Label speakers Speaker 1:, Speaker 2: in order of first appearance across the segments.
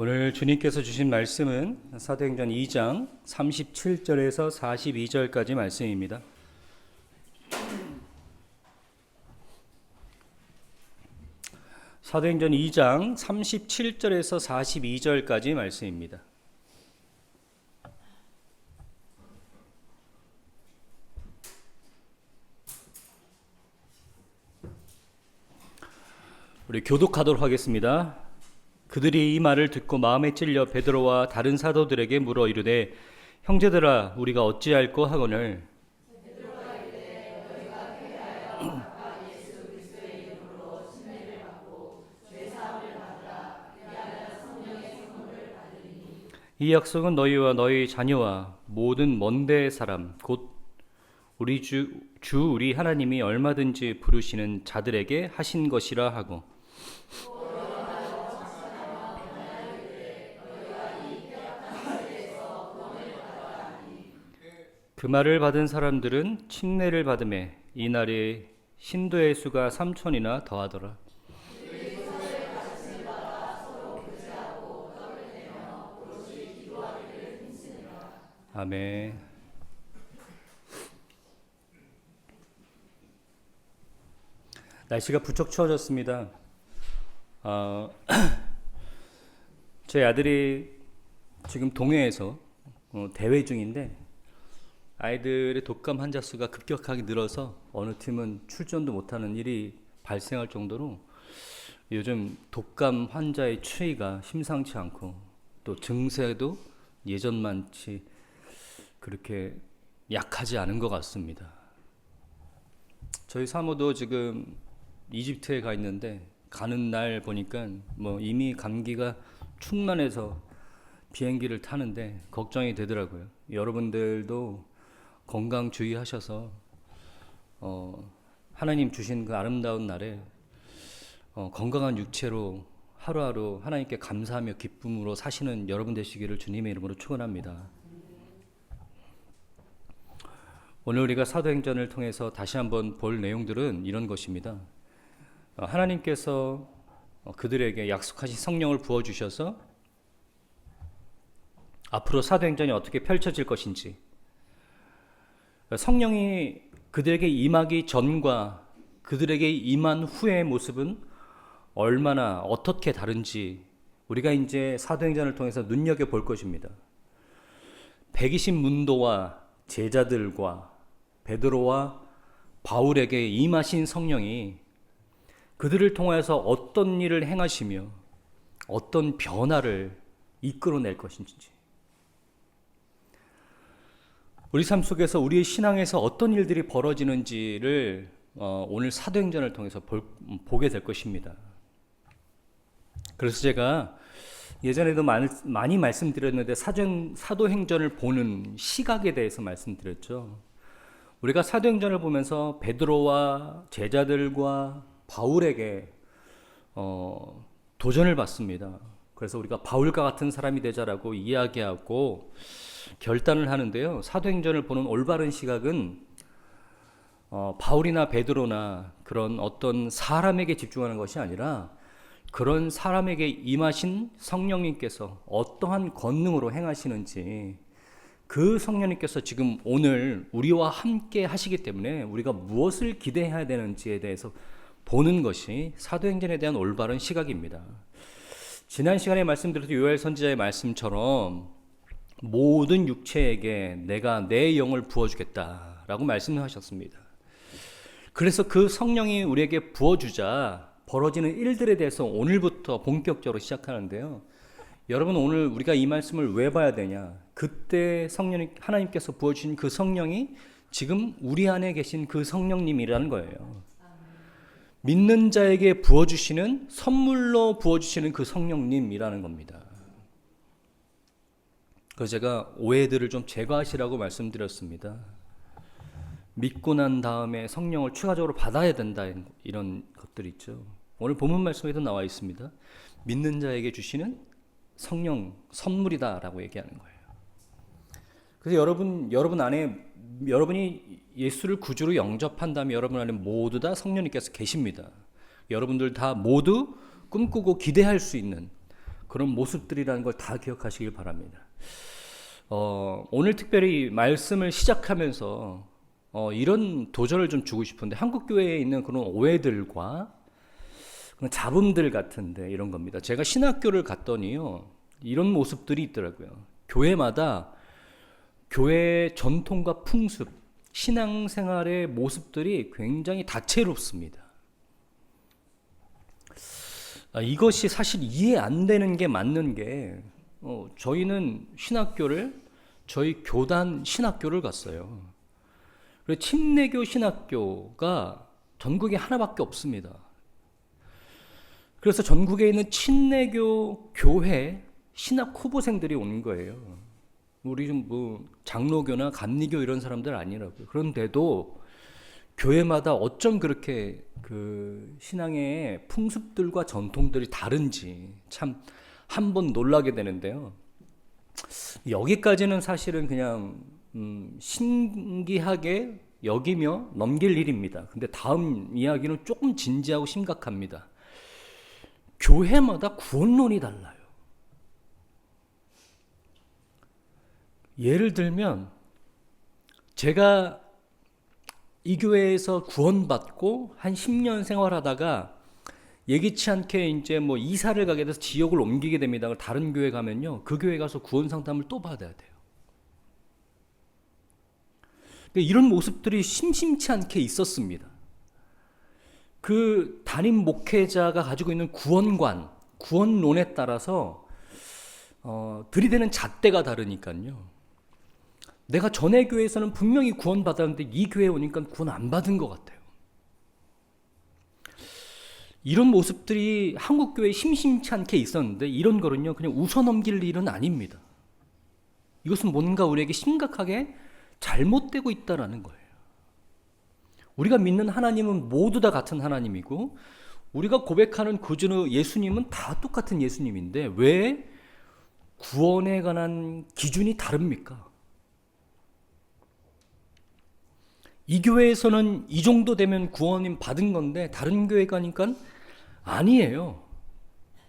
Speaker 1: 오늘 주님께서 주신 말씀은 사도행전 2장 37절에서 42절까지 말씀입니다. 사도행전 2장 37절에서 42절까지 말씀입니다. 우리 교독하도록 하겠습니다. 그들이 이 말을 듣고 마음에 찔려 베드로와 다른 사도들에게 물어 이르되 형제들아 우리가 어찌할꼬 하거늘 이 약속은 너희와 너희 자녀와 모든 먼 데 사람 곧 우리 주 우리 하나님이 얼마든지 부르시는 자들에게 하신 것이라 하고 그 말을 받은 사람들은 침례를 받음에 이날에 신도의 수가 3,000이나 더하더라. 아멘. 날씨가 부쩍 추워졌습니다. 제 아들이 지금 동해에서 대회 중인데 아이들의 독감 환자 수가 급격하게 늘어서 어느 팀은 출전도 못하는 일이 발생할 정도로 요즘 독감 환자의 추이가 심상치 않고 또 증세도 예전만치 그렇게 약하지 않은 것 같습니다. 저희 사모도 지금 이집트에 가 있는데 가는 날 보니까 이미 감기가 충만해서 비행기를 타는데 걱정이 되더라고요. 여러분들도 건강 주의하셔서 하나님 주신 그 아름다운 날에 건강한 육체로 하루하루 하나님께 감사하며 기쁨으로 사시는 여러분 되시기를 주님의 이름으로 축원합니다. 오늘 우리가 사도행전을 통해서 다시 한번 볼 내용들은 이런 것입니다. 하나님께서 그들에게 약속하신 성령을 부어주셔서 앞으로 사도행전이 어떻게 펼쳐질 것인지, 성령이 그들에게 임하기 전과 그들에게 임한 후의 모습은 얼마나 어떻게 다른지 우리가 이제 사도행전을 통해서 눈여겨볼 것입니다. 120문도와 제자들과 베드로와 바울에게 임하신 성령이 그들을 통해서 어떤 일을 행하시며 어떤 변화를 이끌어낼 것인지, 우리 삶 속에서 우리의 신앙에서 어떤 일들이 벌어지는지를 오늘 사도행전을 통해서 보게 될 것입니다. 그래서 제가 예전에도 많이 말씀드렸는데 사도행전을 보는 시각에 대해서 말씀드렸죠. 우리가 사도행전을 보면서 베드로와 제자들과 바울에게 도전을 받습니다. 그래서 우리가 바울과 같은 사람이 되자라고 이야기하고 결단을 하는데요. 사도행전을 보는 올바른 시각은 바울이나 베드로나 그런 어떤 사람에게 집중하는 것이 아니라 그런 사람에게 임하신 성령님께서 어떠한 권능으로 행하시는지, 그 성령님께서 지금 오늘 우리와 함께 하시기 때문에 우리가 무엇을 기대해야 되는지에 대해서 보는 것이 사도행전에 대한 올바른 시각입니다. 지난 시간에 말씀드렸던 요엘 선지자의 말씀처럼 모든 육체에게 내가 내 영을 부어주겠다라고 말씀하셨습니다. 그래서 그 성령이 우리에게 부어주자 벌어지는 일들에 대해서 오늘부터 본격적으로 시작하는데요. 여러분, 오늘 우리가 이 말씀을 왜 봐야 되냐? 그때 하나님께서 부어주신 그 성령이 지금 우리 안에 계신 그 성령님이라는 거예요. 믿는 자에게 부어주시는, 선물로 부어주시는 그 성령님이라는 겁니다. 그래서 제가 오해들을 좀 제거하시라고 말씀드렸습니다. 믿고 난 다음에 성령을 추가적으로 받아야 된다, 이런 것들 있죠. 오늘 본문 말씀에도 나와 있습니다. 믿는 자에게 주시는 성령 선물이다라고 얘기하는 거예요. 그래서 여러분 안에, 여러분이 예수를 구주로 영접한다면 여러분 안에 모두 다 성령님께서 계십니다. 여러분들 다 모두 꿈꾸고 기대할 수 있는 그런 모습들이라는 걸 다 기억하시길 바랍니다. 오늘 특별히 말씀을 시작하면서 이런 도전을 좀 주고 싶은데, 한국교회에 있는 그런 오해들과 그런 잡음들 같은데 이런 겁니다. 제가 신학교를 갔더니요, 이런 모습들이 있더라고요. 교회마다 교회의 전통과 풍습, 신앙생활의 모습들이 굉장히 다채롭습니다. 이것이 사실 이해 안 되는 게 맞는 게, 저희는 저희 교단 신학교를 갔어요. 그리고 침례교 신학교가 전국에 하나밖에 없습니다. 그래서 전국에 있는 침례교 교회 신학 후보생들이 오는 거예요. 우리 좀 장로교나 감리교 이런 사람들 아니라고요. 그런데도 교회마다 어쩜 그렇게 그 신앙의 풍습들과 전통들이 다른지 참 한번 놀라게 되는데요. 여기까지는 사실은 그냥 신기하게 여기며 넘길 일입니다. 근데 다음 이야기는 조금 진지하고 심각합니다. 교회마다 구원론이 달라요. 예를 들면 제가 이 교회에서 구원받고 한 10년 생활하다가 예기치 않게 이제 이사를 가게 돼서 지역을 옮기게 됩니다. 다른 교회 가면요, 그 교회 가서 구원 상담을 또 받아야 돼요. 이런 모습들이 심심치 않게 있었습니다. 그 담임 목회자가 가지고 있는 구원론에 따라서 들이대는 잣대가 다르니까요. 내가 전에 교회에서는 분명히 구원받았는데 이 교회에 오니까 구원 안 받은 것 같아요. 이런 모습들이 한국교회에 심심치 않게 있었는데, 이런 거는요 그냥 웃어넘길 일은 아닙니다. 이것은 뭔가 우리에게 심각하게 잘못되고 있다라는 거예요. 우리가 믿는 하나님은 모두 다 같은 하나님이고, 우리가 고백하는 그저 예수님은 다 똑같은 예수님인데 왜 구원에 관한 기준이 다릅니까? 이 교회에서는 이 정도 되면 구원 받은 건데 다른 교회 가니까 아니에요.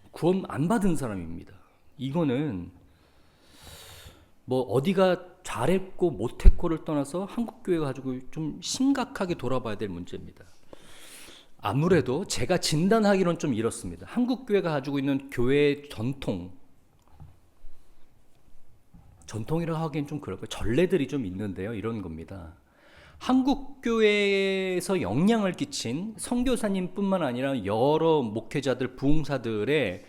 Speaker 1: 구원 안 받은 사람입니다. 이거는 어디가 잘했고 못했고를 떠나서 한국교회가 가지고 좀 심각하게 돌아봐야 될 문제입니다. 아무래도 제가 진단하기로는 좀 이렇습니다. 한국교회가 가지고 있는 교회의 전통이라고 하기엔 좀 그렇고 전례들이 좀 있는데요. 이런 겁니다. 한국교회에서 영향을 끼친 선교사님뿐만 아니라 여러 목회자들, 부흥사들의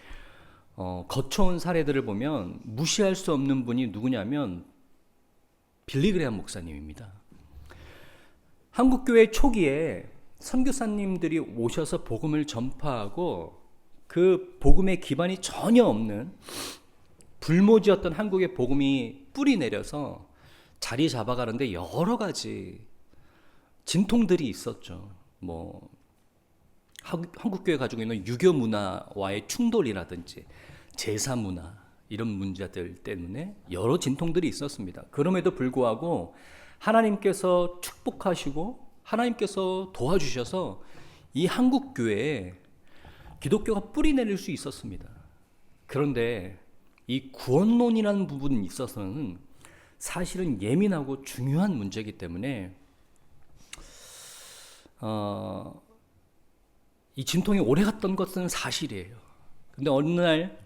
Speaker 1: 거쳐온 사례들을 보면 무시할 수 없는 분이 누구냐면 빌리 그레이엄 목사님입니다. 한국교회 초기에 선교사님들이 오셔서 복음을 전파하고 그 복음의 기반이 전혀 없는 불모지였던 한국의 복음이 뿌리 내려서 자리 잡아가는데 여러 가지 진통들이 있었죠. 한국교회 가지고 있는 유교 문화와의 충돌이라든지 제사 문화, 이런 문제들 때문에 여러 진통들이 있었습니다. 그럼에도 불구하고 하나님께서 축복하시고 하나님께서 도와주셔서 이 한국교회에 기독교가 뿌리 내릴 수 있었습니다. 그런데 이 구원론이라는 부분에 있어서는 사실은 예민하고 중요한 문제이기 때문에 이 진통이 오래 갔던 것은 사실이에요. 근데 어느 날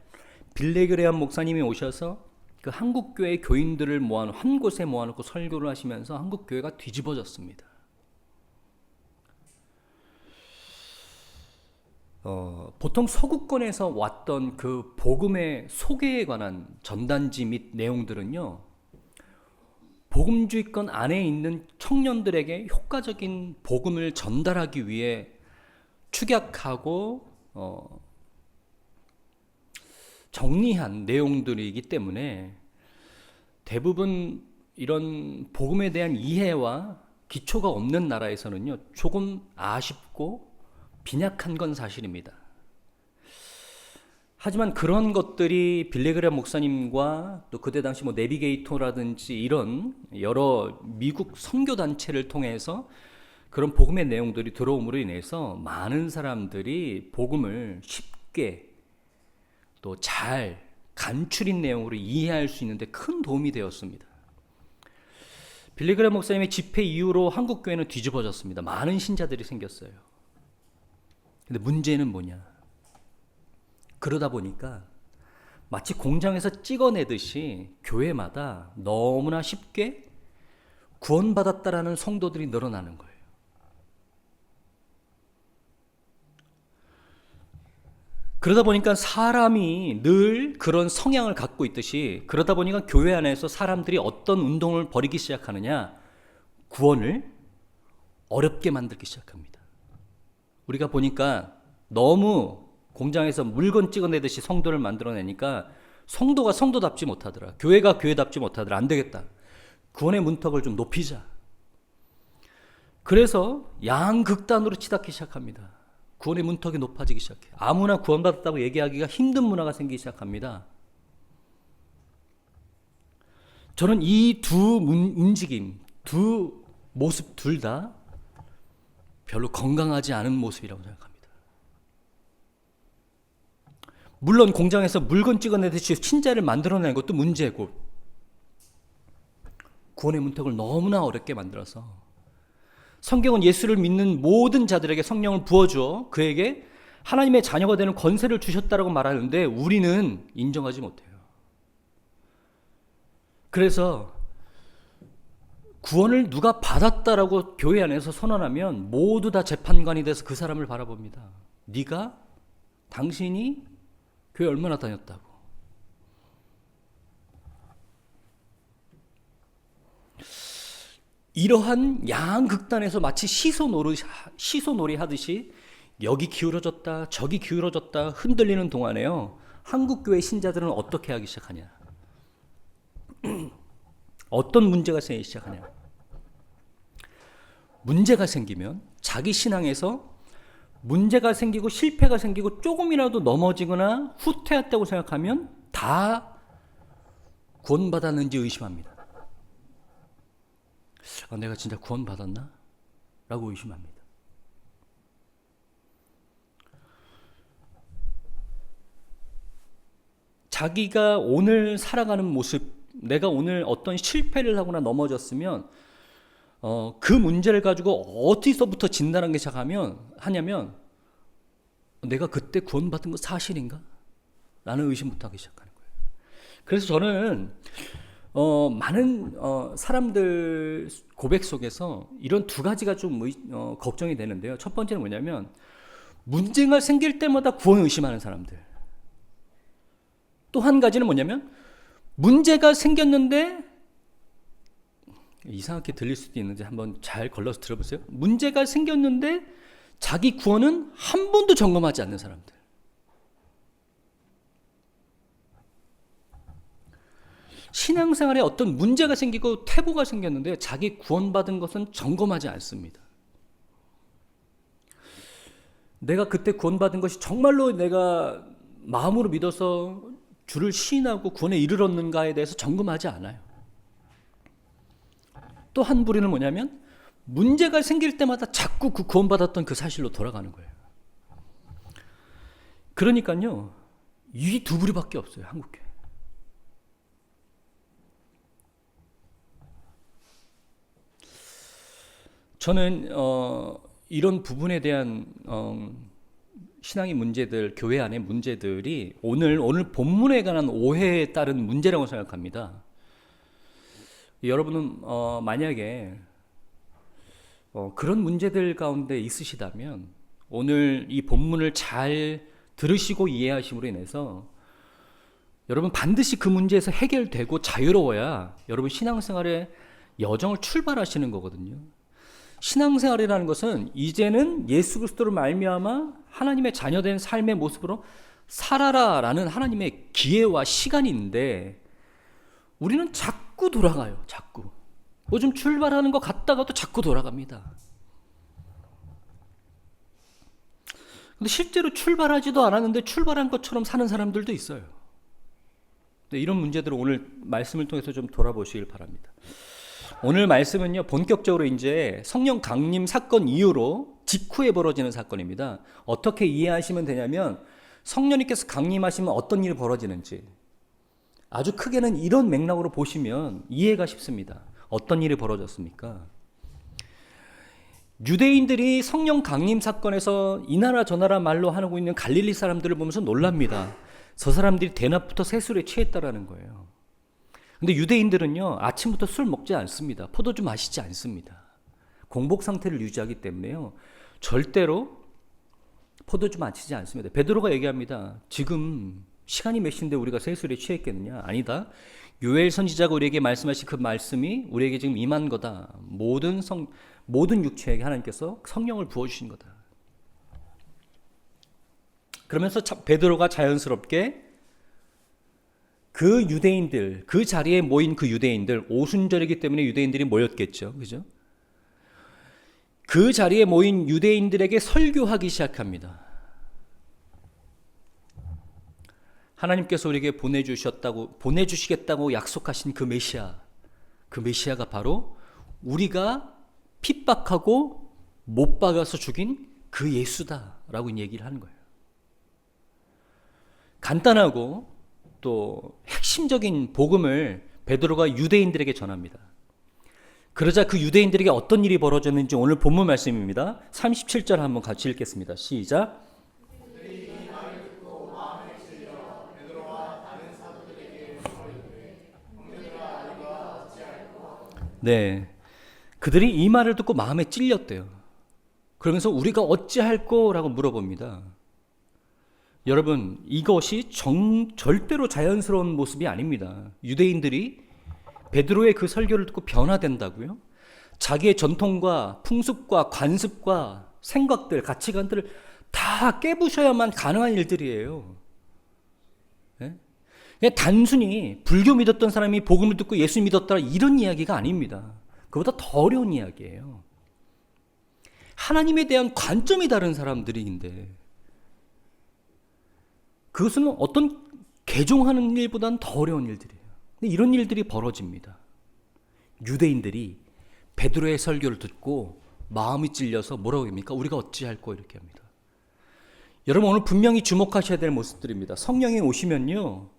Speaker 1: 빌리 그레이엄 목사님이 오셔서 그 한국교회 교인들을 한 곳에 모아놓고 설교를 하시면서 한국교회가 뒤집어졌습니다. 보통 서구권에서 왔던 그 복음의 소개에 관한 전단지 및 내용들은요, 복음주의권 안에 있는 청년들에게 효과적인 복음을 전달하기 위해 축약하고 정리한 내용들이기 때문에 대부분 이런 복음에 대한 이해와 기초가 없는 나라에서는요, 조금 아쉽고 빈약한 건 사실입니다. 하지만 그런 것들이 빌리 그레이엄 목사님과 또 그때 당시 내비게이터라든지 이런 여러 미국 선교단체를 통해서 그런 복음의 내용들이 들어옴으로 인해서 많은 사람들이 복음을 쉽게 또 잘 간추린 내용으로 이해할 수 있는데 큰 도움이 되었습니다. 빌리그램 목사님의 집회 이후로 한국 교회는 뒤집어졌습니다. 많은 신자들이 생겼어요. 근데 문제는 뭐냐? 그러다 보니까 마치 공장에서 찍어내듯이 교회마다 너무나 쉽게 구원받았다라는 성도들이 늘어나는 거예요. 그러다 보니까 사람이 늘 그런 성향을 갖고 있듯이, 그러다 보니까 교회 안에서 사람들이 어떤 운동을 벌이기 시작하느냐? 구원을 어렵게 만들기 시작합니다. 우리가 보니까 너무 공장에서 물건 찍어내듯이 성도를 만들어내니까 성도가 성도답지 못하더라. 교회가 교회답지 못하더라. 안 되겠다. 구원의 문턱을 좀 높이자. 그래서 양극단으로 치닫기 시작합니다. 구원의 문턱이 높아지기 시작해요. 아무나 구원받았다고 얘기하기가 힘든 문화가 생기기 시작합니다. 저는 이 두 움직임, 두 모습 둘 다 별로 건강하지 않은 모습이라고 생각합니다. 물론 공장에서 물건 찍어내듯이 신자를 만들어내는 것도 문제고, 구원의 문턱을 너무나 어렵게 만들어서 성경은 예수를 믿는 모든 자들에게 성령을 부어주어 그에게 하나님의 자녀가 되는 권세를 주셨다라고 말하는데 우리는 인정하지 못해요. 그래서 구원을 누가 받았다라고 교회 안에서 선언하면 모두 다 재판관이 돼서 그 사람을 바라봅니다. 네가, 당신이 교회 얼마나 다녔다고. 이러한 양극단에서 마치 시소놀이 하듯이 여기 기울어졌다 저기 기울어졌다 흔들리는 동안에요, 한국교회 신자들은 어떻게 하기 시작하냐? 어떤 문제가 생기기 시작하냐? 문제가 생기면 자기 신앙에서 문제가 생기고 실패가 생기고 조금이라도 넘어지거나 후퇴했다고 생각하면 다 구원받았는지 의심합니다. 내가 진짜 구원받았나? 라고 의심합니다. 자기가 오늘 살아가는 모습, 내가 오늘 어떤 실패를 하거나 넘어졌으면 그 문제를 가지고 어디서부터 진단하기 하냐면 내가 그때 구원받은 거 사실인가? 라는 의심부터 하기 시작하는 거예요. 그래서 저는 많은 사람들 고백 속에서 이런 두 가지가 좀 걱정이 되는데요. 첫 번째는 뭐냐면 문제가 생길 때마다 구원 의심하는 사람들. 또 한 가지는 뭐냐면 문제가 생겼는데, 이상하게 들릴 수도 있는데 한번 잘 걸러서 들어보세요. 문제가 생겼는데 자기 구원은 한 번도 점검하지 않는 사람들. 신앙생활에 어떤 문제가 생기고 퇴보가 생겼는데 자기 구원받은 것은 점검하지 않습니다. 내가 그때 구원받은 것이 정말로 내가 마음으로 믿어서 주를 시인하고 구원에 이르렀는가에 대해서 점검하지 않아요. 또 한 부류는 뭐냐면 문제가 생길 때마다 자꾸 그 구원받았던 그 사실로 돌아가는 거예요. 그러니까요, 이 두 부류밖에 없어요, 한국교회. 저는 이런 부분에 대한 신앙의 문제들, 교회 안의 문제들이 오늘 본문에 관한 오해에 따른 문제라고 생각합니다. 여러분은 만약에 그런 문제들 가운데 있으시다면 오늘 이 본문을 잘 들으시고 이해하심으로 인해서 여러분 반드시 그 문제에서 해결되고 자유로워야 여러분 신앙생활의 여정을 출발하시는 거거든요. 신앙생활이라는 것은 이제는 예수 그리스도로 말미암아 하나님의 자녀된 삶의 모습으로 살아라라는 하나님의 기회와 시간인데 우리는 자꾸 돌아가요. 자꾸. 뭐 좀 출발하는 것 같다가도 자꾸 돌아갑니다. 근데 실제로 출발하지도 않았는데 출발한 것처럼 사는 사람들도 있어요. 이런 문제들을 오늘 말씀을 통해서 좀 돌아보시길 바랍니다. 오늘 말씀은요, 본격적으로 이제 성령 강림 사건 이후로 직후에 벌어지는 사건입니다. 어떻게 이해하시면 되냐면 성령님께서 강림하시면 어떤 일이 벌어지는지 아주 크게는 이런 맥락으로 보시면 이해가 쉽습니다. 어떤 일이 벌어졌습니까? 유대인들이 성령 강림 사건에서 이 나라 저 나라 말로 하고 있는 갈릴리 사람들을 보면서 놀랍니다. 저 사람들이 대낮부터 세술에 취했다라는 거예요. 근데 유대인들은요, 아침부터 술 먹지 않습니다. 포도주 마시지 않습니다. 공복 상태를 유지하기 때문에요, 절대로 포도주 마시지 않습니다. 베드로가 얘기합니다. 지금 시간이 몇 시인데 우리가 세술에 취했겠느냐? 아니다. 요엘 선지자가 우리에게 말씀하신 그 말씀이 우리에게 지금 임한 거다. 모든 육체에게 하나님께서 성령을 부어주신 거다. 그러면서 베드로가 자연스럽게 그 유대인들, 그 자리에 모인 그 유대인들, 오순절이기 때문에 유대인들이 모였겠죠. 그죠? 그 자리에 모인 유대인들에게 설교하기 시작합니다. 하나님께서 우리에게 보내주시겠다고 약속하신 그 메시아가 바로 우리가 핍박하고 못 박아서 죽인 그 예수다라고 얘기를 하는 거예요. 간단하고 또 핵심적인 복음을 베드로가 유대인들에게 전합니다. 그러자 그 유대인들에게 어떤 일이 벌어졌는지 오늘 본문 말씀입니다. 37절 한번 같이 읽겠습니다. 시작. 네, 그들이 이 말을 듣고 마음에 찔렸대요. 그러면서 우리가 어찌할꼬라고 물어봅니다. 여러분, 이것이 절대로 자연스러운 모습이 아닙니다. 유대인들이 베드로의 그 설교를 듣고 변화된다고요? 자기의 전통과 풍습과 관습과 생각들, 가치관들을 다 깨부셔야만 가능한 일들이에요. 네? 그냥 단순히 불교 믿었던 사람이 복음을 듣고 예수 믿었다 이런 이야기가 아닙니다. 그보다 더 어려운 이야기예요. 하나님에 대한 관점이 다른 사람들인데 그것은 어떤 개종하는 일보다는 더 어려운 일들이에요. 근데 이런 일들이 벌어집니다. 유대인들이 베드로의 설교를 듣고 마음이 찔려서 뭐라고 합니까? 우리가 어찌할꼬 이렇게 합니다. 여러분, 오늘 분명히 주목하셔야 될 모습들입니다. 성령이 오시면요,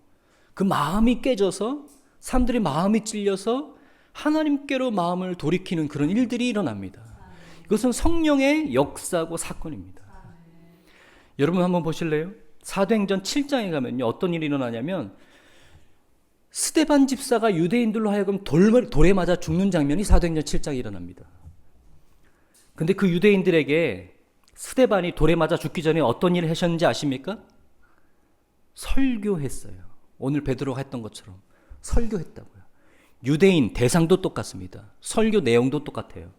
Speaker 1: 그 마음이 깨져서 사람들이 마음이 찔려서 하나님께로 마음을 돌이키는 그런 일들이 일어납니다. 이것은 성령의 역사고 사건입니다. 여러분 한번 보실래요? 사도행전 7장에 가면요, 어떤 일이 일어나냐면 스데반 집사가 유대인들로 하여금 돌에 맞아 죽는 장면이 사도행전 7장에 일어납니다. 근데 그 유대인들에게 스데반이 돌에 맞아 죽기 전에 어떤 일을 하셨는지 아십니까? 설교했어요. 오늘 베드로가 했던 것처럼 설교했다고요. 유대인 대상도 똑같습니다. 설교 내용도 똑같아요.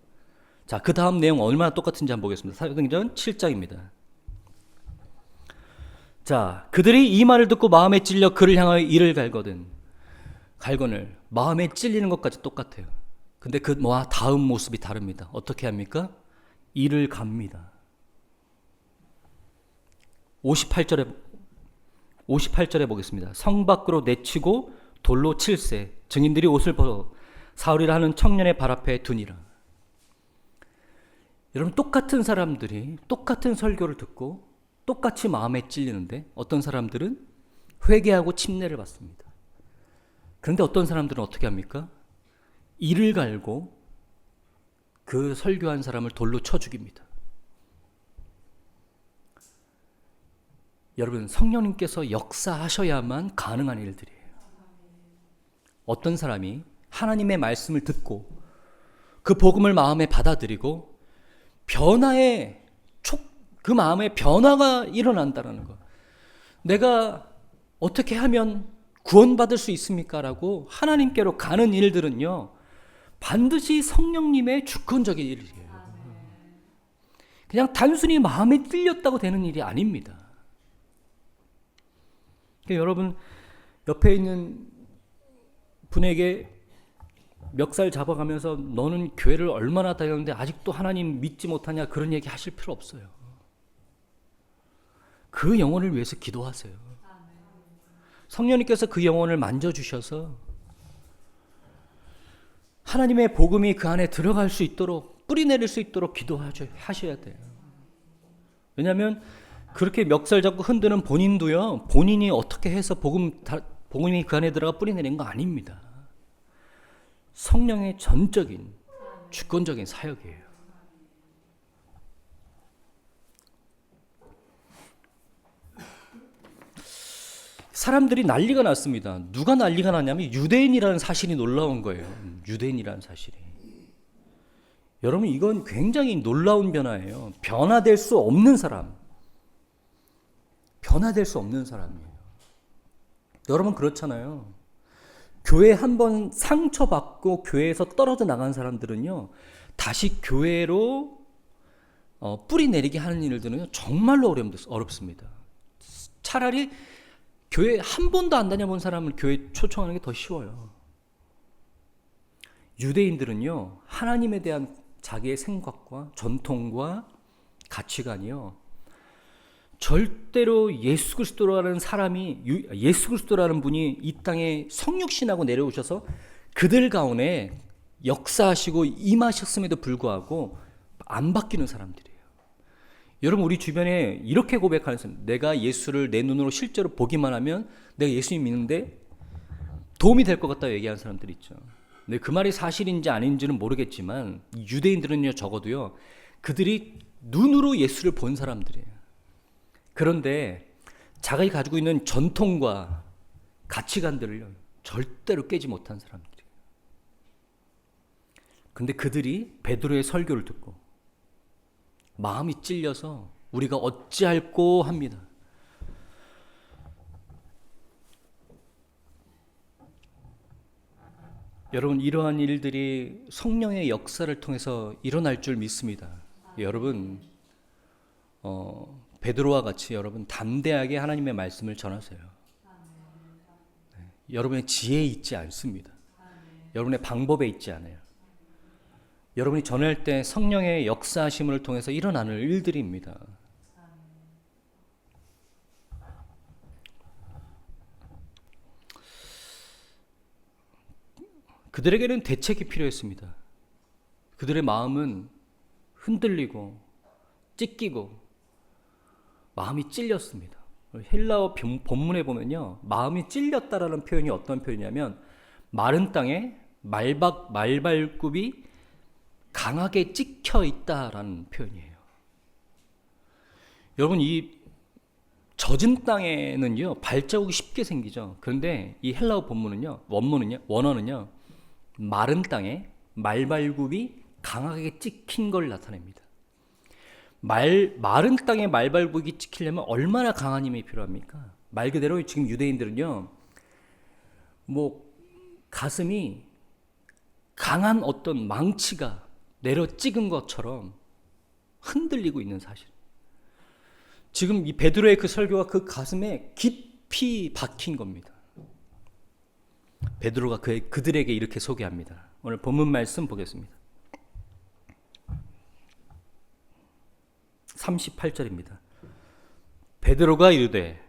Speaker 1: 자, 그 다음 내용 얼마나 똑같은지 한번 보겠습니다. 사도행전 7장입니다. 자, 그들이 이 말을 듣고 마음에 찔려 그를 향하여 이를 갈거늘 마음에 찔리는 것까지 똑같아요. 근데 그 다음 모습이 다릅니다. 어떻게 합니까? 이를 갑니다. 58절에 보겠습니다. 성 밖으로 내치고 돌로 칠세 증인들이 옷을 벗어 사울이라 하는 청년의 발 앞에 두니라. 여러분, 똑같은 사람들이 똑같은 설교를 듣고 똑같이 마음에 찔리는데 어떤 사람들은 회개하고 침례를 받습니다. 그런데 어떤 사람들은 어떻게 합니까? 이를 갈고 그 설교한 사람을 돌로 쳐 죽입니다. 여러분, 성령님께서 역사하셔야만 가능한 일들이에요. 어떤 사람이 하나님의 말씀을 듣고 그 복음을 마음에 받아들이고 그 마음에 변화가 일어난다는 것. 내가 어떻게 하면 구원받을 수 있습니까? 라고 하나님께로 가는 일들은요, 반드시 성령님의 주권적인 일이에요. 그냥 단순히 마음에 찔렸다고 되는 일이 아닙니다. 그러니까 여러분, 옆에 있는 분에게 멱살 잡아가면서 너는 교회를 얼마나 다녔는데 아직도 하나님 믿지 못하냐, 그런 얘기 하실 필요 없어요. 그 영혼을 위해서 기도하세요. 성령님께서 그 영혼을 만져주셔서 하나님의 복음이 그 안에 들어갈 수 있도록, 뿌리내릴 수 있도록 기도하셔야 돼요. 왜냐하면 그렇게 멱살 잡고 흔드는 본인도요, 본인이 어떻게 해서 복음이 그 안에 들어가 뿌리내린 거 아닙니다. 성령의 전적인 주권적인 사역이에요. 사람들이 난리가 났습니다. 누가 난리가 났냐면 유대인이라는 사실이 놀라운 거예요. 유대인이라는 사실이. 여러분, 이건 굉장히 놀라운 변화예요. 변화될 수 없는 사람. 변화될 수 없는 사람이에요. 여러분, 그렇잖아요. 교회 한번 상처받고 교회에서 떨어져 나간 사람들은요, 다시 교회로 뿌리 내리게 하는 일들은요, 정말로 어렵습니다. 차라리 교회 한 번도 안 다녀본 사람을 교회 초청하는 게 더 쉬워요. 유대인들은요, 하나님에 대한 자기의 생각과 전통과 가치관이요, 절대로 예수 그리스도라는 분이 이 땅에 성육신하고 내려오셔서 그들 가운데 역사하시고 임하셨음에도 불구하고 안 바뀌는 사람들이에요. 여러분, 우리 주변에 이렇게 고백하는 사람, 내가 예수를 내 눈으로 실제로 보기만 하면 내가 예수님 믿는데 도움이 될 것 같다고 얘기하는 사람들이 있죠. 근데 그 말이 사실인지 아닌지는 모르겠지만 유대인들은요, 적어도요, 그들이 눈으로 예수를 본 사람들이에요. 그런데 자기가 가지고 있는 전통과 가치관들을 절대로 깨지 못한 사람들이에요. 근데 그들이 베드로의 설교를 듣고 마음이 찔려서 우리가 어찌할꼬 합니다. 여러분, 이러한 일들이 성령의 역사를 통해서 일어날 줄 믿습니다. 여러분, 베드로와 같이 여러분 담대하게 하나님의 말씀을 전하세요. 네, 여러분의 지혜에 있지 않습니다. 여러분의 방법에 있지 않아요. 여러분이 전할 때 성령의 역사하심을 통해서 일어나는 일들입니다. 그들에게는 대책이 필요했습니다. 그들의 마음은 흔들리고 찢기고 마음이 찔렸습니다. 헬라어 본문에 보면요, 마음이 찔렸다라는 표현이 어떤 표현이냐면 마른 땅에 말발굽이 강하게 찍혀 있다라는 표현이에요. 여러분, 이 젖은 땅에는요, 발자국이 쉽게 생기죠. 그런데 이 헬라어 원어는요, 마른 땅에 말발굽이 강하게 찍힌 걸 나타냅니다. 마른 땅에 말발굽이 찍히려면 얼마나 강한 힘이 필요합니까? 말 그대로 지금 유대인들은요, 가슴이 강한 어떤 망치가 내려 찍은 것처럼 흔들리고 있는 사실. 지금 이 베드로의 그 설교가 그 가슴에 깊이 박힌 겁니다. 베드로가 그들에게 이렇게 소개합니다. 오늘 본문 말씀 보겠습니다. 38절입니다. 베드로가 이르되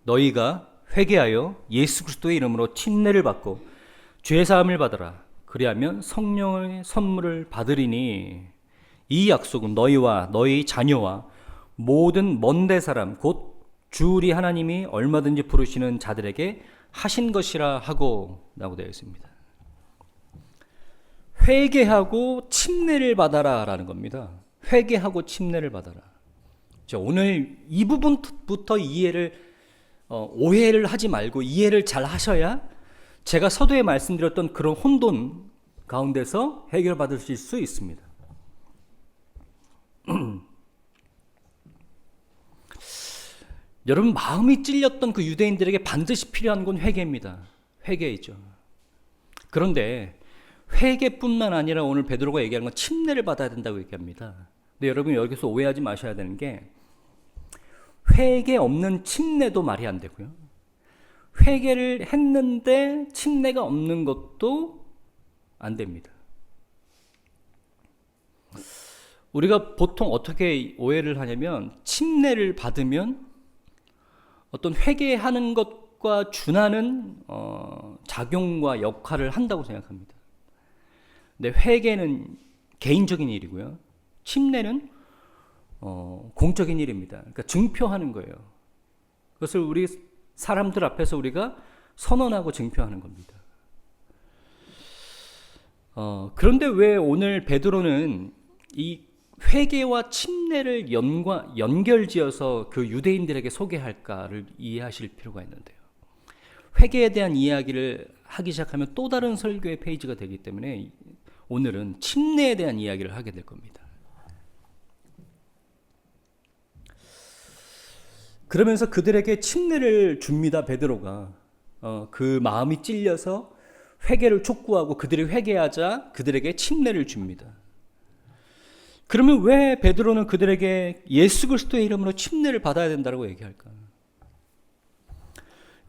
Speaker 1: 너희가 회개하여 예수 그리스도의 이름으로 침례를 받고 죄 사함을 받으라. 그리하면 성령의 선물을 받으리니 이 약속은 너희와 너희 자녀와 모든 먼데 사람 곧 주 우리 하나님이 얼마든지 부르시는 자들에게 하신 것이라 하고 라고 되어 있습니다. 회개하고 침례를 받아라 라는 겁니다. 회개하고 침례를 받아라. 오늘 이 부분부터 오해를 하지 말고 이해를 잘 하셔야 제가 서두에 말씀드렸던 그런 혼돈 가운데서 해결받으실 수 있습니다. 여러분, 마음이 찔렸던 그 유대인들에게 반드시 필요한 건 회개입니다. 회개이죠. 그런데 회개뿐만 아니라 오늘 베드로가 얘기하는 건 침례를 받아야 된다고 얘기합니다. 근데 여러분, 여기서 오해하지 마셔야 되는 게 회개 없는 침례도 말이 안 되고요, 회개를 했는데 침례가 없는 것도 안 됩니다. 우리가 보통 어떻게 오해를 하냐면 침례를 받으면 어떤 회개하는 것과 준하는 작용과 역할을 한다고 생각합니다. 근데 회개는 개인적인 일이고요, 침례는 공적인 일입니다. 그러니까 증표하는 거예요. 그것을 우리 사람들 앞에서 우리가 선언하고 증표하는 겁니다. 그런데 왜 오늘 베드로는 이 회개와 침례를 연결지어서 그 유대인들에게 소개할까를 이해하실 필요가 있는데요. 회개에 대한 이야기를 하기 시작하면 또 다른 설교의 페이지가 되기 때문에 오늘은 침례에 대한 이야기를 하게 될 겁니다. 그러면서 그들에게 침례를 줍니다. 베드로가 그 마음이 찔려서 회개를 촉구하고 그들이 회개하자 그들에게 침례를 줍니다. 그러면 왜 베드로는 그들에게 예수 그리스도의 이름으로 침례를 받아야 된다고 얘기할까?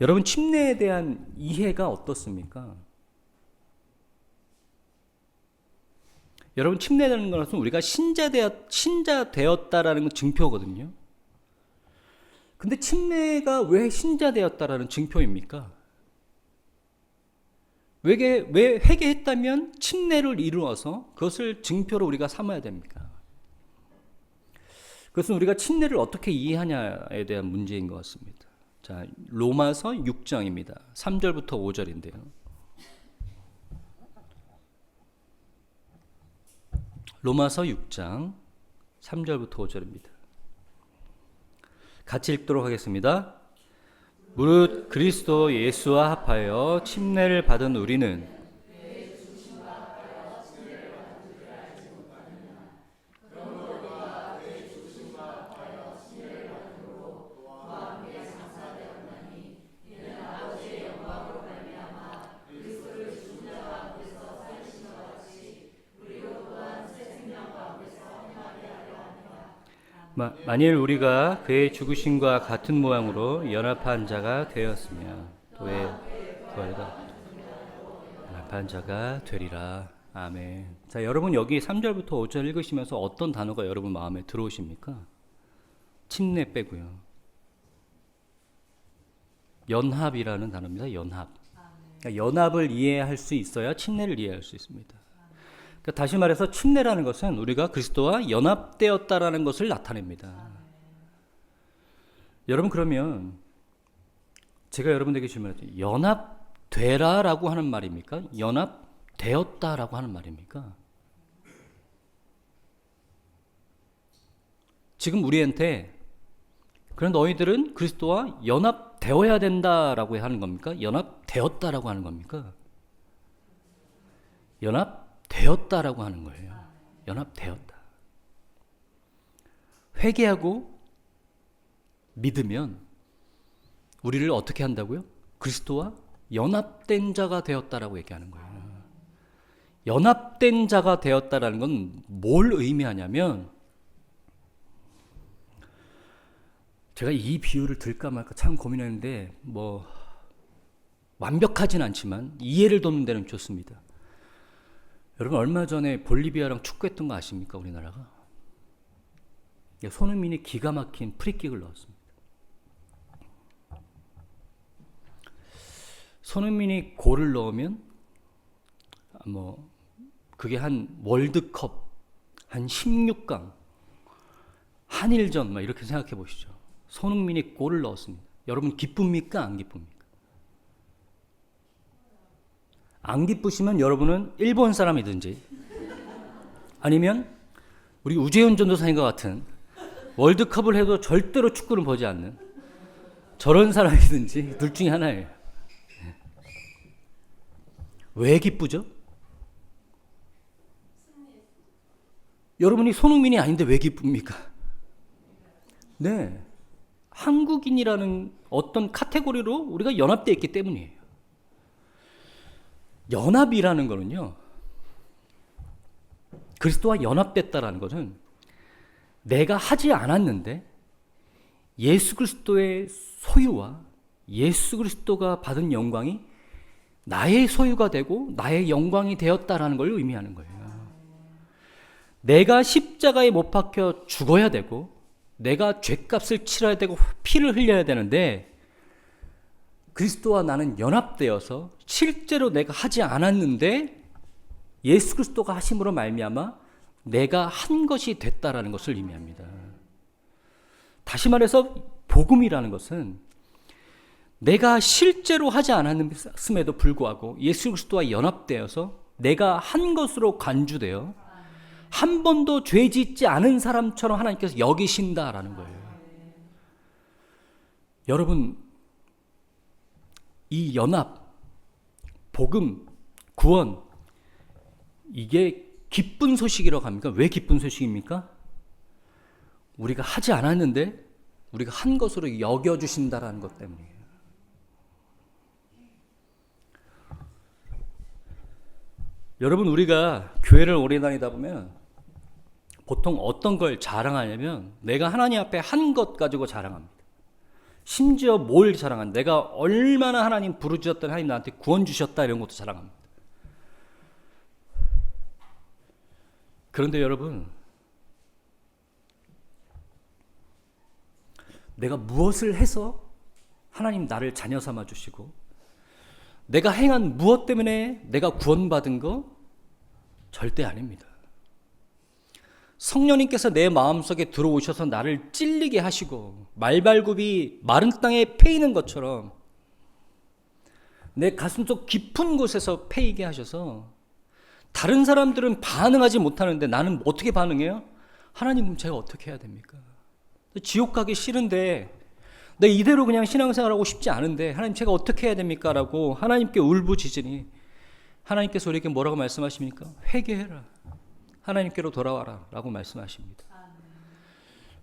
Speaker 1: 여러분, 침례에 대한 이해가 어떻습니까? 여러분, 침례라는 것은 우리가 신자 되었다라는 증표거든요. 근데 침례가 왜 신자 되었다라는 증표입니까? 왜 회개했다면 침례를 이루어서 그것을 증표로 우리가 삼아야 됩니까? 그것은 우리가 침례를 어떻게 이해하냐에 대한 문제인 것 같습니다. 자, 로마서 6장입니다. 3절부터 5절인데요. 로마서 6장 3절부터 5절입니다. 같이 읽도록 하겠습니다. 무릇 그리스도 예수와 합하여 침례를 받은 우리는 만일 우리가 그의 죽으심과 같은 모양으로 연합한 자가 되었으면 또가 연합한 자가 되리라. 아멘. 자, 여러분 여기 3절부터 5절 읽으시면서 어떤 단어가 여러분 마음에 들어오십니까? 침례 빼고요. 연합이라는 단어입니다. 연합. 그러니까 연합을 이해할 수 있어야 침례를 이해할 수 있습니다. 그러니까 다시 말해서 침례라는 것은 우리가 그리스도와 연합되었다라는 것을 나타냅니다. 여러분, 그러면 제가 여러분에게 질문할게요. 연합되라라고 하는 말입니까? 연합되었다라고 하는 말입니까? 지금 우리한테 그런 너희들은 그리스도와 연합되어야 된다라고 하는 겁니까? 연합되었다라고 하는 겁니까? 연합되었다라고 하는 거예요. 연합되었다. 회개하고 믿으면 우리를 어떻게 한다고요? 그리스도와 연합된 자가 되었다라고 얘기하는 거예요. 연합된 자가 되었다라는 건 뭘 의미하냐면, 제가 이 비유를 들까 말까 참 고민했는데 완벽하진 않지만 이해를 돕는 데는 좋습니다. 여러분, 얼마 전에 볼리비아랑 축구했던 거 아십니까? 우리나라가 손흥민이 기가 막힌 프리킥을 넣었습니다. 손흥민이 골을 넣으면 그게 한 월드컵, 한 16강, 한일전 이렇게 생각해 보시죠. 손흥민이 골을 넣었습니다. 여러분, 기쁩니까? 안 기쁩니까? 안 기쁘시면 여러분은 일본 사람이든지 아니면 우리 우재훈 전도사님과 같은 월드컵을 해도 절대로 축구를 보지 않는 저런 사람이든지 둘 중에 하나예요. 왜 기쁘죠? 여러분이 손흥민이 아닌데 왜 기쁩니까? 네, 한국인이라는 어떤 카테고리로 우리가 연합되어 있기 때문이에요. 연합이라는 거는요, 그리스도와 연합됐다라는 것은 내가 하지 않았는데 예수 그리스도의 소유와 예수 그리스도가 받은 영광이 나의 소유가 되고 나의 영광이 되었다라는 걸 의미하는 거예요. 내가 십자가에 못 박혀 죽어야 되고 내가 죄값을 치러야 되고 피를 흘려야 되는데 그리스도와 나는 연합되어서 실제로 내가 하지 않았는데 예수 그리스도가 하심으로 말미암아 내가 한 것이 됐다라는 것을 의미합니다. 다시 말해서 복음이라는 것은 내가 실제로 하지 않았음에도 불구하고 예수 그리스도와 연합되어서 내가 한 것으로 간주되어 한 번도 죄 짓지 않은 사람처럼 하나님께서 여기신다라는 거예요. 여러분, 이 연합, 복음, 구원, 이게 기쁜 소식이라고 합니까? 왜 기쁜 소식입니까? 우리가 하지 않았는데 우리가 한 것으로 여겨주신다라는 것 때문이에요. 여러분, 우리가 교회를 오래 다니다 보면 보통 어떤 걸 자랑하냐면 내가 하나님 앞에 한 것 가지고 자랑합니다. 심지어 뭘 자랑한? 내가 얼마나 하나님 부르짖었던 하나님 나한테 구원 주셨다 이런 것도 자랑합니다. 그런데 여러분, 내가 무엇을 해서 하나님 나를 자녀 삼아 주시고 내가 행한 무엇 때문에 내가 구원받은 거 절대 아닙니다. 성령님께서 내 마음속에 들어오셔서 나를 찔리게 하시고 말발굽이 마른 땅에 패이는 것처럼 내 가슴속 깊은 곳에서 패이게 하셔서 다른 사람들은 반응하지 못하는데 나는 어떻게 반응해요? 하나님, 제가 어떻게 해야 됩니까? 지옥 가기 싫은데 내 이대로 그냥 신앙생활하고 싶지 않은데 하나님, 제가 어떻게 해야 됩니까? 라고 하나님께 울부짖으니 하나님께서 우리에게 뭐라고 말씀하십니까? 회개해라, 하나님께로 돌아와라 라고 말씀하십니다.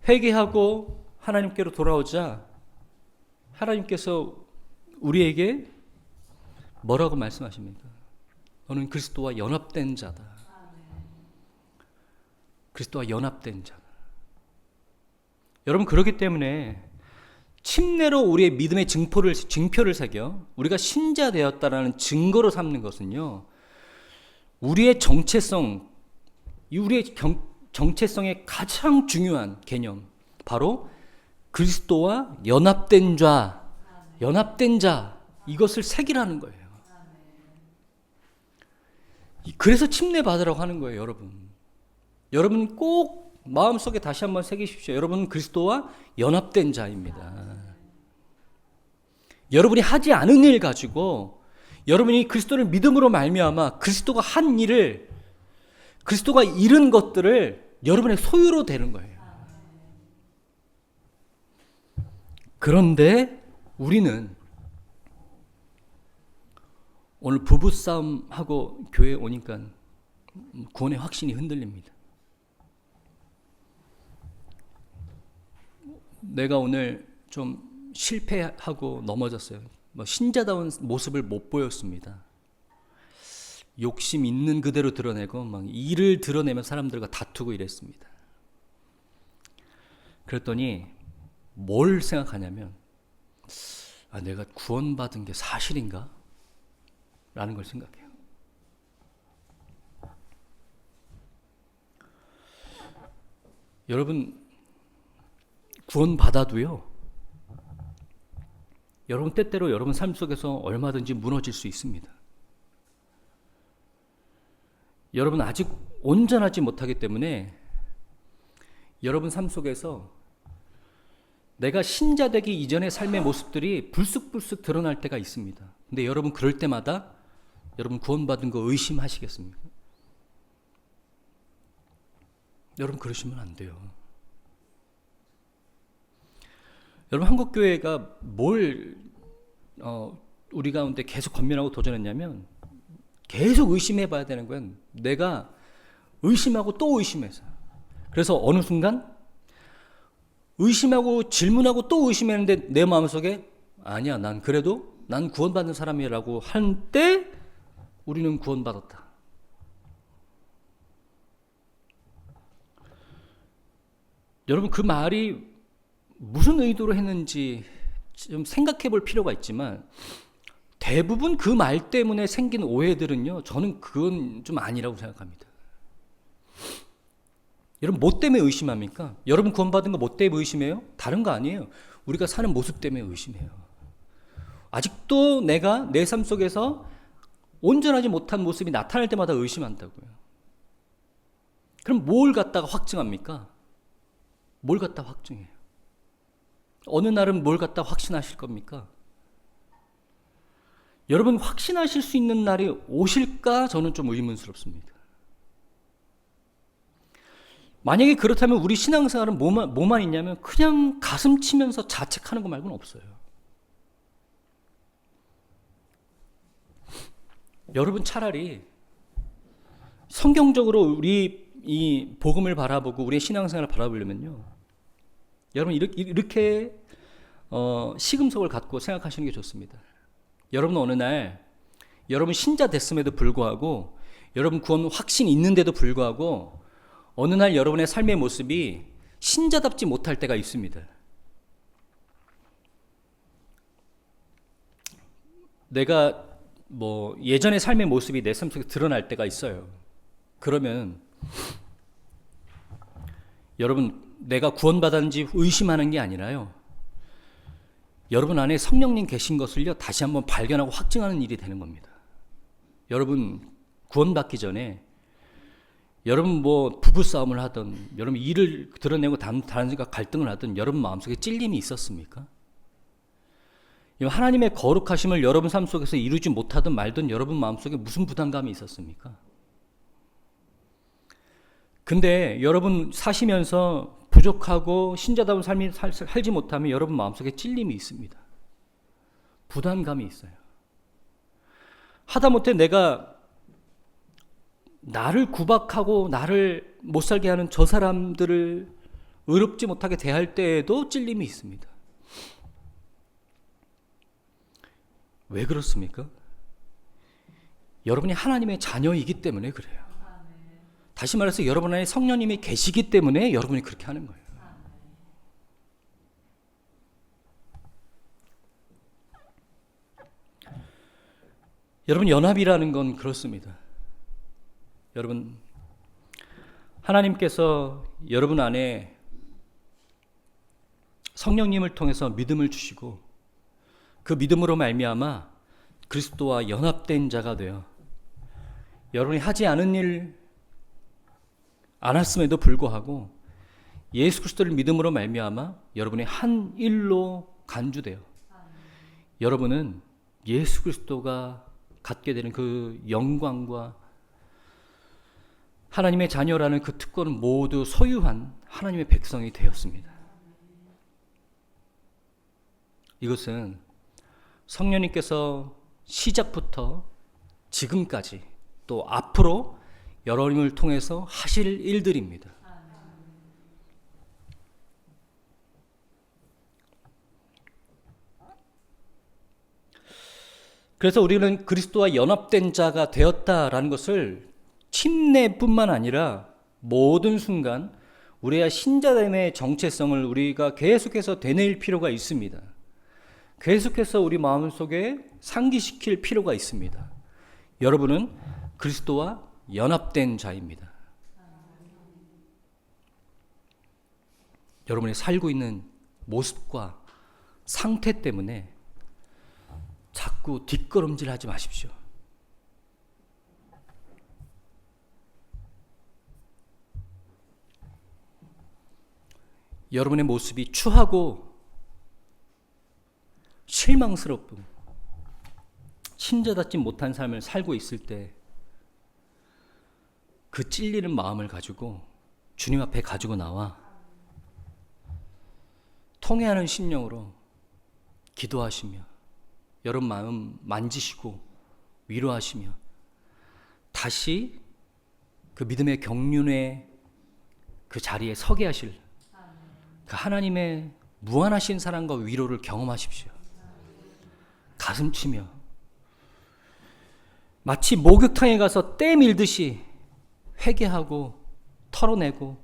Speaker 1: 회개하고 하나님께로 돌아오자 하나님께서 우리에게 뭐라고 말씀하십니까? 너는 그리스도와 연합된 자다. 그리스도와 연합된 자다. 여러분, 그렇기 때문에 침례로 우리의 믿음의 증표를 새겨 우리가 신자 되었다라는 증거로 삼는 것은요, 우리의 정체성, 우리의 정체성의 가장 중요한 개념, 바로 그리스도와 연합된 자, 이것을 새기라는 거예요. 그래서 침례 받으라고 하는 거예요, 여러분. 여러분 꼭 마음속에 다시 한번 새기십시오. 여러분은 그리스도와 연합된 자입니다. 여러분이 하지 않은 일 가지고 여러분이 그리스도를 믿음으로 말미암아 그리스도가 한 일을, 그리스도가 이룬 것들을 여러분의 소유로 되는 거예요. 그런데 우리는 오늘 부부싸움하고 교회에 오니까 구원의 확신이 흔들립니다. 내가 오늘 좀 실패하고 넘어졌어요. 신자다운 모습을 못 보였습니다. 욕심 있는 그대로 드러내고 막 이를 드러내면 사람들과 다투고 이랬습니다. 그랬더니 뭘 생각하냐면, 내가 구원받은 게 사실인가? 라는 걸 생각해요. 여러분, 구원받아도요, 여러분 때때로 여러분 삶 속에서 얼마든지 무너질 수 있습니다. 여러분 아직 온전하지 못하기 때문에 여러분 삶 속에서 내가 신자 되기 이전의 삶의 모습들이 불쑥불쑥 드러날 때가 있습니다. 근데 여러분 그럴 때마다 여러분 구원받은 거 의심하시겠습니까? 여러분 그러시면 안 돼요. 여러분 한국교회가 뭘 우리 가운데 계속 권면하고 도전했냐면, 계속 의심해 봐야 되는 건 내가 의심하고 또 의심해서, 그래서 어느 순간 의심하고 질문하고 또 의심했는데 내 마음속에 아니야, 난 그래도 난 구원받는 사람이라고 할 때 우리는 구원받았다. 여러분 그 말이 무슨 의도로 했는지 좀 생각해 볼 필요가 있지만, 대부분 그 말 때문에 생긴 오해들은요, 저는 그건 좀 아니라고 생각합니다. 여러분 뭐 때문에 의심합니까? 여러분 구원받은 거 뭐 때문에 의심해요? 다른 거 아니에요. 우리가 사는 모습 때문에 의심해요. 아직도 내가 내 삶 속에서 온전하지 못한 모습이 나타날 때마다 의심한다고요. 그럼 뭘 갖다가 확증합니까? 뭘 갖다 확증해요? 어느 날은 뭘 갖다 확신하실 겁니까? 여러분, 확신하실 수 있는 날이 오실까? 저는 좀 의문스럽습니다. 만약에 그렇다면 우리 신앙생활은 뭐만 있냐면 그냥 가슴 치면서 자책하는 거 말고는 없어요. 여러분, 차라리 성경적으로 우리 이 복음을 바라보고 우리의 신앙생활을 바라보려면요, 여러분 이렇게 시금석을 갖고 생각하시는 게 좋습니다. 여러분, 어느 날 여러분 신자 됐음에도 불구하고, 여러분 구원 확신이 있는데도 불구하고 어느 날 여러분의 삶의 모습이 신자답지 못할 때가 있습니다. 내가 예전의 삶의 모습이 내 삶 속에 드러날 때가 있어요. 그러면 여러분, 내가 구원받았는지 의심하는 게 아니라요, 여러분 안에 성령님 계신 것을요 다시 한번 발견하고 확증하는 일이 되는 겁니다. 여러분 구원받기 전에 여러분 부부싸움을 하든, 여러분 일을 드러내고 다른 사람과 갈등을 하든, 여러분 마음속에 찔림이 있었습니까? 하나님의 거룩하심을 여러분 삶 속에서 이루지 못하든 말든 여러분 마음속에 무슨 부담감이 있었습니까? 근데 여러분 사시면서 부족하고 신자다운 삶이 살지 못하면 여러분 마음속에 찔림이 있습니다. 부담감이 있어요. 하다못해 내가 나를 구박하고 나를 못 살게 하는 저 사람들을 의롭지 못하게 대할 때에도 찔림이 있습니다. 왜 그렇습니까? 여러분이 하나님의 자녀이기 때문에 그래요. 다시 말해서 여러분 안에 성령님이 계시기 때문에 여러분이 그렇게 하는 거예요. 여러분, 연합이라는 건 그렇습니다. 여러분, 하나님께서 여러분 안에 성령님을 통해서 믿음을 주시고 그 믿음으로 말미암아 그리스도와 연합된 자가 되어 여러분이 하지 않은 일 않았음에도 불구하고 예수 그리스도를 믿음으로 말미암아 여러분이 한 일로 간주되어 여러분은 예수 그리스도가 갖게 되는 그 영광과 하나님의 자녀라는 그 특권은 모두 소유한 하나님의 백성이 되었습니다. 이것은 성령님께서 시작부터 지금까지 또 앞으로 여러분을 통해서 하실 일들입니다. 그래서 우리는 그리스도와 연합된 자가 되었다라는 것을 침례뿐만 아니라 모든 순간 우리의 신자됨의 정체성을 우리가 계속해서 되뇌일 필요가 있습니다. 계속해서 우리 마음속에 상기시킬 필요가 있습니다. 여러분은 그리스도와 연합된 자입니다. 여러분이 살고 있는 모습과 상태 때문에 자꾸 뒷걸음질하지 마십시오. 여러분의 모습이 추하고 실망스럽고 신자답지 못한 삶을 살고 있을 때 그 찔리는 마음을 가지고 주님 앞에 가지고 나와 통회하는 심령으로 기도하시며 여러분 마음 만지시고 위로하시며 다시 그 믿음의 경륜의 그 자리에 서게 하실 그 하나님의 무한하신 사랑과 위로를 경험하십시오. 가슴치며 마치 목욕탕에 가서 때 밀듯이 회개하고 털어내고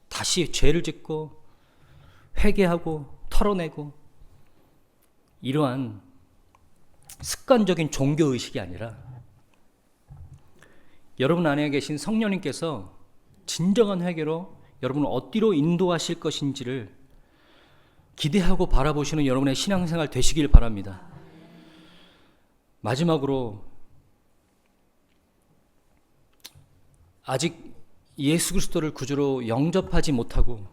Speaker 1: 다시 죄를 짓고 회개하고 털어내고 이러한 습관적인 종교의식이 아니라 여러분 안에 계신 성령님께서 진정한 회개로 여러분을 어디로 인도하실 것인지를 기대하고 바라보시는 여러분의 신앙생활 되시길 바랍니다. 마지막으로 아직 예수 그리스도를 구주로 영접하지 못하고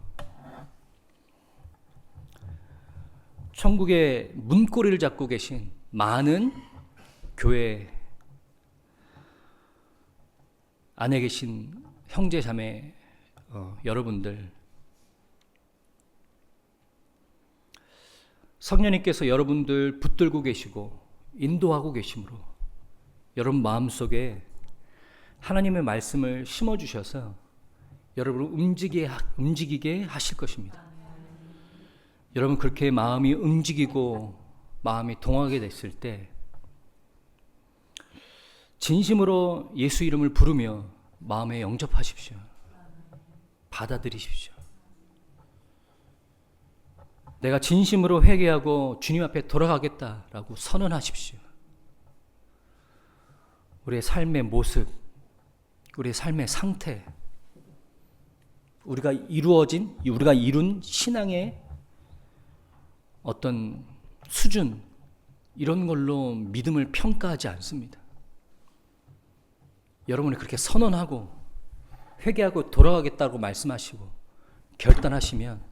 Speaker 1: 천국의 문고리를 잡고 계신 많은 교회 안에 계신 형제 자매 여러분들, 성령님께서 여러분들 붙들고 계시고 인도하고 계심으로 여러분 마음속에 하나님의 말씀을 심어주셔서 여러분을 움직이게 하실 것입니다. 여러분 그렇게 마음이 움직이고 마음이 동하게 됐을 때 진심으로 예수 이름을 부르며 마음에 영접하십시오. 받아들이십시오. 내가 진심으로 회개하고 주님 앞에 돌아가겠다라고 선언하십시오. 우리의 삶의 모습, 우리의 삶의 상태, 우리가 이룬 신앙의 어떤 수준, 이런 걸로 믿음을 평가하지 않습니다. 여러분이 그렇게 선언하고 회개하고 돌아가겠다고 말씀하시고 결단하시면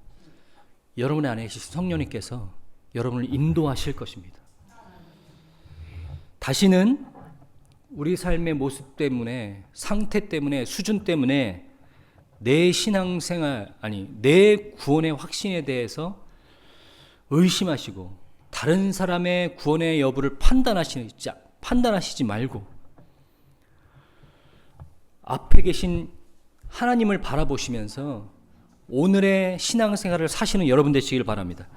Speaker 1: 여러분의 안에 계신 성령님께서 여러분을 인도하실 것입니다. 다시는 우리 삶의 모습 때문에, 상태 때문에, 수준 때문에 내 신앙생활, 내 구원의 확신에 대해서 의심하시고 다른 사람의 구원의 여부를 판단하시지 말고 앞에 계신 하나님을 바라보시면서 오늘의 신앙생활을 사시는 여러분 되시길 바랍니다.